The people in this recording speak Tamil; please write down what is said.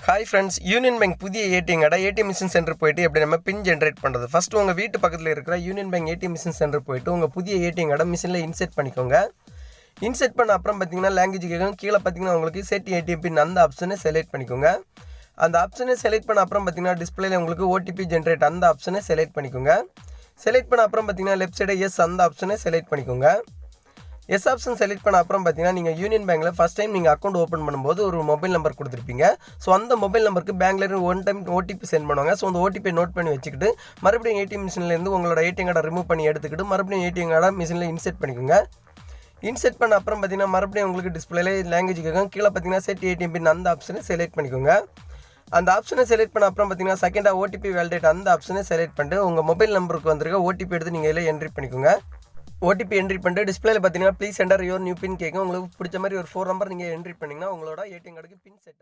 ஹாய் ஃப்ரெண்ட்ஸ், யூனியன் பேங்க் புதிய ஏடிஎம் கடை ஏடிஎம் மிஷின் சென்டர் போயிட்டு எப்படி நம்ம பின் ஜென்ரேட் பண்ணுறது. ஃபஸ்ட்டு உங்கள் வீட்டு பக்கத்தில் இருக்கிற union bank ATM machine centre போயிட்டு உங்கள் புதிய ஏடிஎம் கடை மிஷினில் இன்செர்ட் பண்ணிக்கோங்க. இன்செர்ட் பண்ண அப்புறம் பார்த்தீங்கன்னா லாங்குவேஜ் கேட்கும். கீழே பார்த்தீங்கன்னா உங்களுக்கு செட் ஏடிஎம் பின் அந்த ஆப்ஷனை செலக்ட் பண்ணிக்கோங்க. அந்த ஆப்ஷனை செலக்ட் பண்ண அப்புறம் பார்த்தீங்கன்னா டிஸ்பிளேல உங்களுக்கு ஓடிபி ஜென்ரேட் அந்த ஆப்ஷனை செலக்ட் பண்ணிக்கோங்க. செலக்ட் பண்ண அப்புறம் பார்த்தீங்கன்னா லெஃப்ட் சைடு எஸ் அந்த ஆப்ஷனை செலக்ட் பண்ணிக்கோங்க. எஸ் ஆப்ஷன் செலக்ட் பண்ண அப்புறம் பார்த்தீங்கன்னா நீங்கள் யூனியன் பேங்க்கில் ஃபஸ்ட் டைம் நீங்கள் அக்கௌண்ட் ஓப்பன் பண்ணும்போது ஒரு மொபைல் நம்பர் கொடுத்துருப்பீங்க. ஸோ அந்த மொபைல் நம்பருக்கு பேங்க்லேருந்து ஒன் டைம் ஓடிபி சென்ட் பண்ணுவாங்க. ஸோ அந்த ஓடிபியை நோட் பண்ணி வச்சுக்கிட்டு மறுபடியும் ஏடிஎம் மிஷின்லேருந்து உங்களோட ஏடிஎம் கார்டை ரிமூவ் பண்ணி எடுத்துக்கிட்டு மறுபடியும் ஏடிஎம் கார்டை மிஷினில் இன்செர்ட் பண்ணிக்கோங்க. இன்செர்ட் பண்ண அப்புறம் பார்த்தீங்கன்னா மறுபடியும் உங்களுக்கு டிஸ்பிளேல லாங்குவேஜ் கேட்கும். கீழே பார்த்தீங்கன்னா செட் ஏடிஎம் பின் அந்த ஆப்ஷனை செலக்ட் பண்ணிக்கோங்க. அந்த ஆப்ஷனை செலக்ட் பண்ண அப்புறம் பார்த்தீங்கன்னா செகண்டாக ஓடிபி வேலிடேட் அந்த ஆப்ஷனை செலக்ட் பண்ணிட்டு உங்கள் மொபைல் நம்பருக்கு வந்திருக்க ஓடிபி எடுத்து நீங்கள் இதில் என்ட்ரி பண்ணிக்கோங்க. ஓடிபி என்ட்ரி பண்ணிட்டு டிஸ்பிளேல பார்த்தீங்கன்னா ப்ளீஸ் என்டர் யுவர் நியூ பின் கேட்கும். உங்களுக்கு பிடிச்ச மாதிரி ஒரு 4 நம்பர் நீங்கள் என்ட்ரி பண்ணிங்கன்னா உங்களோட ஏடிஎம் கார்டுக்கு பின் செட்